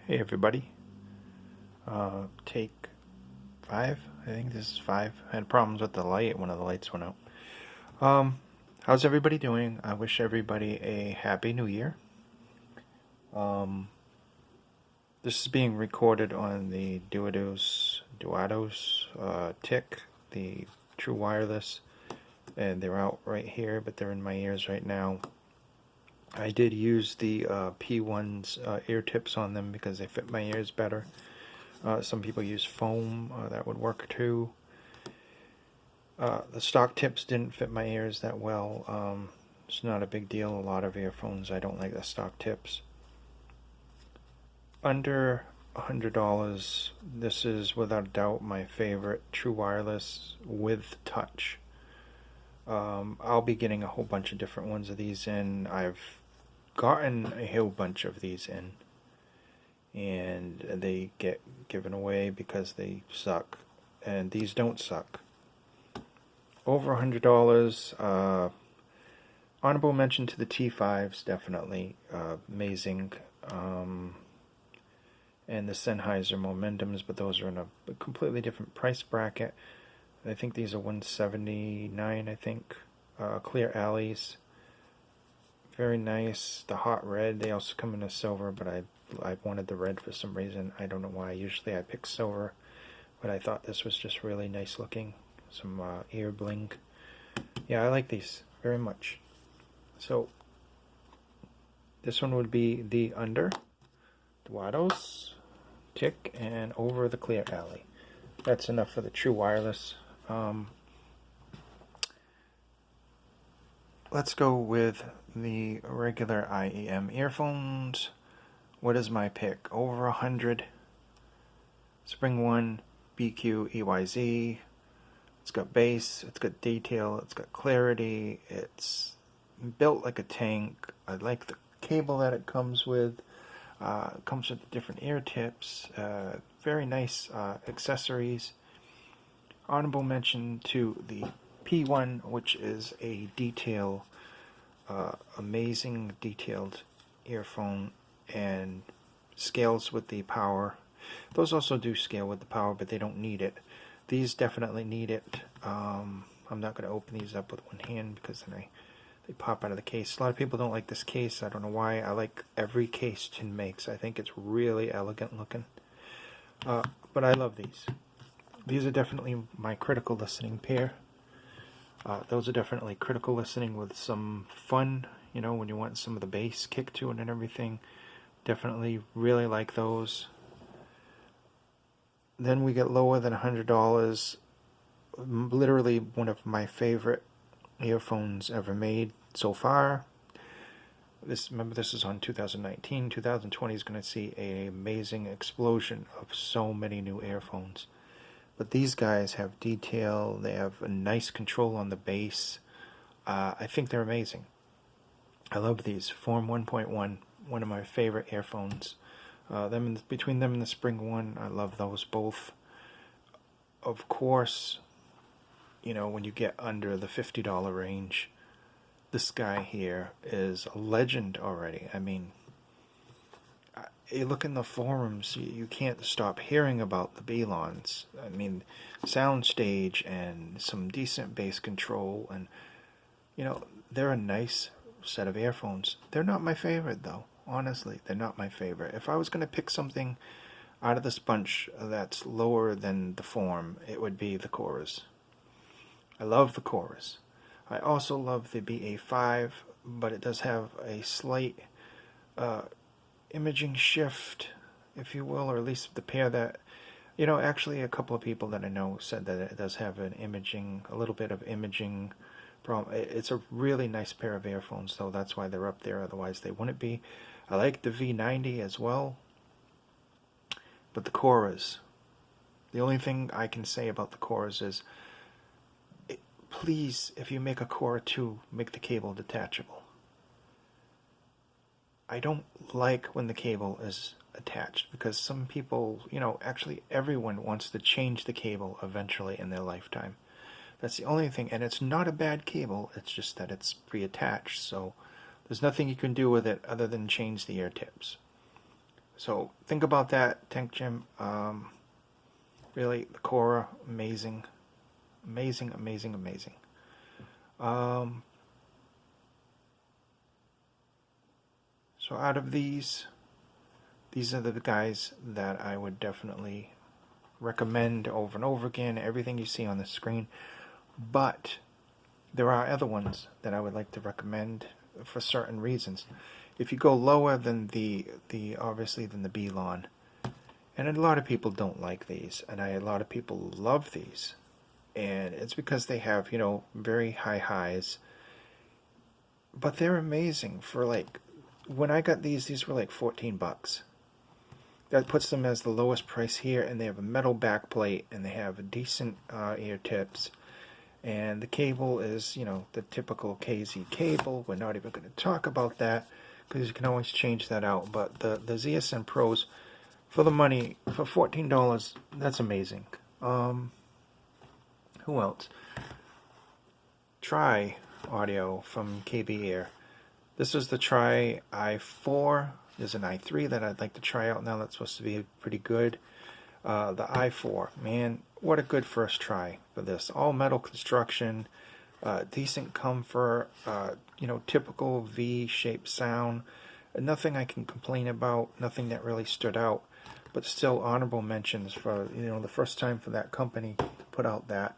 Hey everybody, take 5, I think this is 5. I had problems with the light, one of the lights went out. Um, how's everybody doing? I wish everybody a happy new year. Um, this is being recorded on the Duatos TIC, the true wireless, and they're out right here, but they're in my ears right now. I did use the P1's ear tips on them because they fit my ears better. Some people use foam, that would work too. The stock tips didn't fit my ears that well. It's not a big deal. A lot of earphones, I don't like the stock tips. Under $100, this is without a doubt my favorite true wireless with touch. I'll be getting a whole bunch of different ones of these in. I've gotten a whole bunch of these in, and they get given away because they suck, and these don't suck. Over $100. Honorable mention to the T5s, definitely amazing, and the Sennheiser Momentums, but those are in a completely different price bracket. I think these are $179. I think clear alleys, very nice. The hot red. They also come in a silver, but I wanted the red for some reason. I don't know why. Usually I pick silver, but I thought this was just really nice looking. Some ear bling. Yeah, I like these very much. So this one would be the under Duatos TIC and over the clear alley. That's enough for the true wireless. Let's go with the regular IEM earphones. What is my pick? Over 100. Spring One BQ EYZ. It's got bass, it's got detail, it's got clarity, it's built like a tank. I like the cable that it comes with. It comes with different ear tips, very nice accessories. Honorable mention to the P1, which is a amazing detailed earphone, and scales with the power. Those also do scale with the power, but they don't need it. These definitely need it. I'm not going to open these up with one hand because then they pop out of the case. A lot of people don't like this case. I don't know why. I like every case Tin makes. I think it's really elegant looking. But I love these. These are definitely my critical listening pair. Those are definitely critical listening with some fun, when you want some of the bass kick to it and everything. Definitely really like those. Then we get lower than $100. Literally one of my favorite earphones ever made so far. Remember, this is on 2019. 2020 is going to see an amazing explosion of so many new earphones. But these guys have detail. They have a nice control on the bass. I think they're amazing. I love these. Form 1.1, one of my favorite earphones. Between them and the Spring One, I love those both. Of course, when you get under the $50 range, this guy here is a legend already. I mean, you look in the forums, you can't stop hearing about the Belons. I mean, soundstage and some decent bass control, and they're a nice set of earphones. They're not my favorite though. Honestly, they're not my favorite. If I was going to pick something out of this bunch that's lower than the Form, it would be the Chorus. I love the Chorus. I also love the BA5, but it does have a slight imaging shift, if you will, or at least the pair that, actually a couple of people that I know said that it does have a little bit of imaging problem. It's a really nice pair of earphones, though. That's why they're up there. Otherwise, they wouldn't be. I like the V90 as well. But the Coras, the only thing I can say about the Coras is, please, if you make a Cora 2, make the cable detachable. I don't like when the cable is attached, because some people, actually everyone wants to change the cable eventually in their lifetime. That's the only thing, and it's not a bad cable, it's just that it's pre-attached, so there's nothing you can do with it other than change the ear tips. So think about that, Tank Jim. Really, the Cora, amazing, amazing, amazing, amazing. So out of these are the guys that I would definitely recommend over and over again. Everything you see on the screen, but there are other ones that I would like to recommend for certain reasons. If you go lower than the obviously than the B-Lon, and a lot of people don't like these, and a lot of people love these, and it's because they have, you know, very high highs, but they're amazing. For like, when I got these were like 14 bucks. That puts them as the lowest price here, and they have a metal back plate, and they have a decent ear tips, and the cable is, you know, the typical KZ cable. We're not even going to talk about that because you can always change that out. But the ZSN Pros, for the money, for $14, that's amazing. Who else? Tri Audio from KB Air. This is the Tri i4. There's an i3 that I'd like to try out now. That's supposed to be pretty good. The i4, man, what a good first try for this. All metal construction, decent comfort, you know, typical V-shaped sound. Nothing I can complain about. Nothing that really stood out. But still honorable mentions for, you know, the first time for that company to put out that.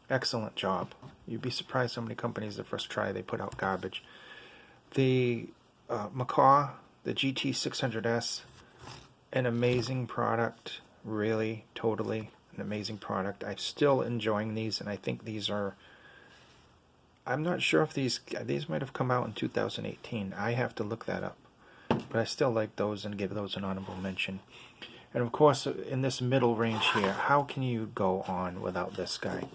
Excellent job. You'd be surprised how many companies the first try they put out garbage. The Macaw, the GT600S, an amazing product. Really, totally an amazing product. I'm still enjoying these, and I think these are, I'm not sure if these might have come out in 2018. I have to look that up. But I still like those and give those an honorable mention. And of course, in this middle range here, how can you go on without this guy?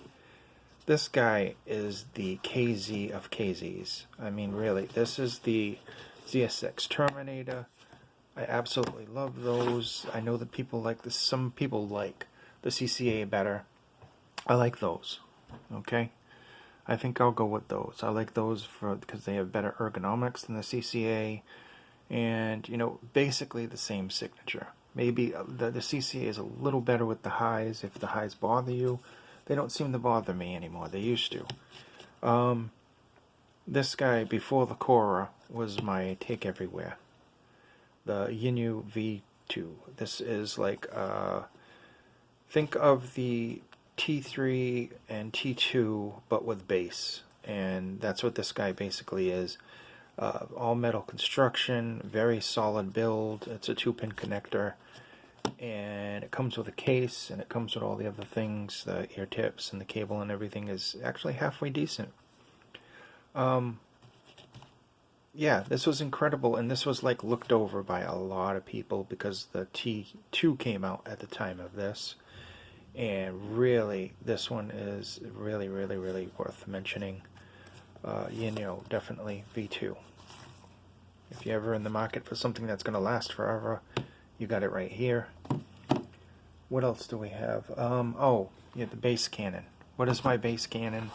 This guy is the KZ of KZs. I mean, really, this is the ZSX Terminator. I absolutely love those. I know that people like this. Some people like the CCA better. I like those. Okay? I think I'll go with those. I like those because they have better ergonomics than the CCA. And, you know, basically the same signature. Maybe the CCA is a little better with the highs. If the highs bother you, they don't seem to bother me anymore. They used to. This guy, before the Cora, was my take everywhere. The Yinu V2. This is like, think of the T3 and T2, but with bass. And that's what this guy basically is. All metal construction, very solid build. It's a 2-pin connector, and it comes with a case, and it comes with all the other things. The ear tips and the cable and everything is actually halfway decent. Yeah, this was incredible, and this was like looked over by a lot of people because the T2 came out at the time of this, and really, this one is really, really, really worth mentioning. You know, definitely V2. If you're ever in the market for something that's going to last forever, you got it right here. What else do we have? Oh, yeah, the bass cannon. What is my bass cannon?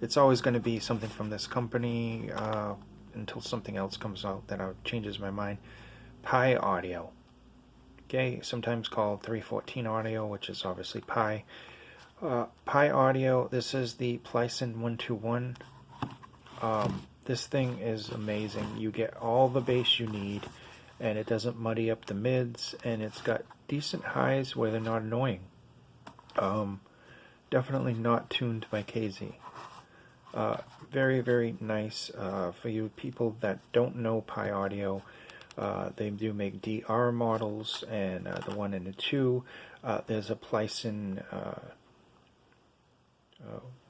It's always going to be something from this company until something else comes out that changes my mind. Pi Audio. Okay, sometimes called 314 Audio, which is obviously Pi. Pi Audio, this is the Plyson 121. This thing is amazing. You get all the bass you need, and it doesn't muddy up the mids, and it's got decent highs where they're not annoying. Definitely not tuned by KZ. Very, very nice. For you people that don't know Pi Audio, they do make DR models, and the 1 and the 2. There's a Plyson,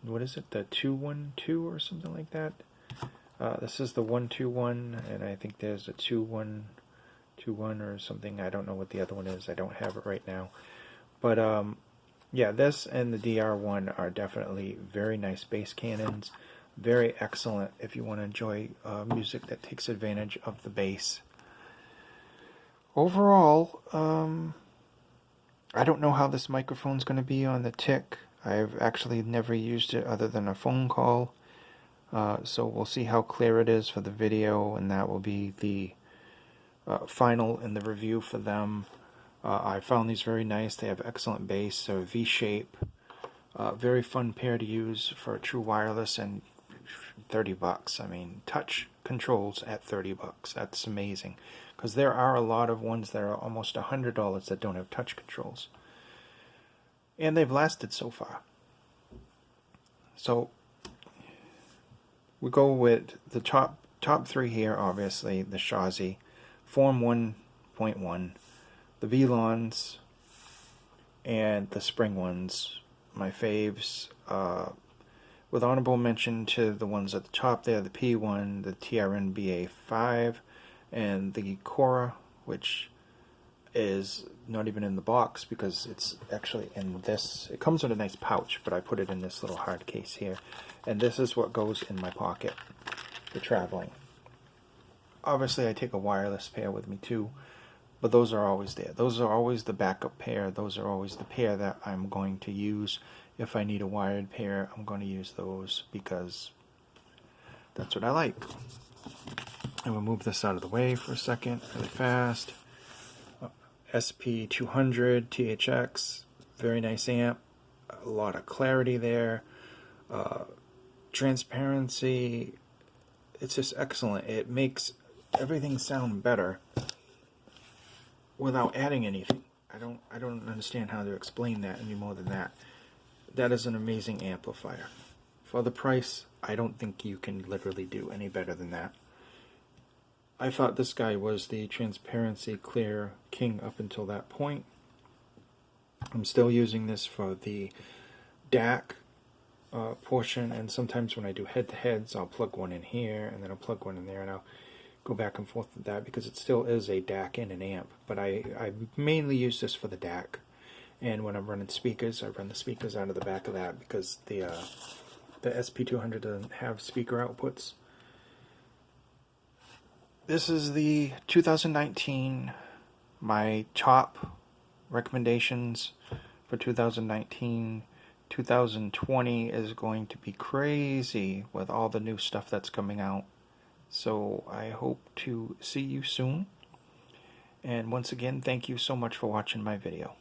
what is it, the 212 or something like that? This is the 121, and I think there's a 2121 or something. I don't know what the other one is. I don't have it right now. But yeah, this and the DR1 are definitely very nice bass cannons. Very excellent if you want to enjoy music that takes advantage of the bass. Overall, I don't know how this microphone's going to be on the TIC. I've actually never used it other than a phone call. So we'll see how clear it is for the video, and that will be the final in the review for them. I found these very nice. They have excellent bass. They're V-shape. Very fun pair to use for true wireless, and 30 bucks. I mean, touch controls at 30 bucks. That's amazing. Because there are a lot of ones that are almost $100 that don't have touch controls. And they've lasted so far. So we go with the top three here, obviously. The Shazi, Form 1.1, the VLONs, and the Spring ones. My faves. With honorable mention to the ones at the top there, the P1, the TRN BA5, and the Cora, which is not even in the box because it's actually in this. It comes with a nice pouch, but I put it in this little hard case here. And this is what goes in my pocket for traveling. Obviously, I take a wireless pair with me too, but those are always there. Those are always the backup pair. Those are always the pair that I'm going to use. If I need a wired pair, I'm going to use those because that's what I like. And we'll move this out of the way for a second, really fast. SP200 THX, very nice amp. A lot of clarity there. Transparency, it's just excellent. It makes everything sound better without adding anything. I don't understand how to explain that any more than that. That is an amazing amplifier. For the price, I don't think you can literally do any better than that. I thought this guy was the transparency clear king up until that point. I'm still using this for the DAC portion, and sometimes when I do head-to-heads, I'll plug one in here, and then I'll plug one in there, and I'll go back and forth with that because it still is a DAC and an amp. But I mainly use this for the DAC. And when I'm running speakers, I run the speakers out of the back of that because the SP200 doesn't have speaker outputs. This is the 2019, my top recommendations for 2019. 2020 is going to be crazy with all the new stuff that's coming out. So I hope to see you soon. And once again, thank you so much for watching my video.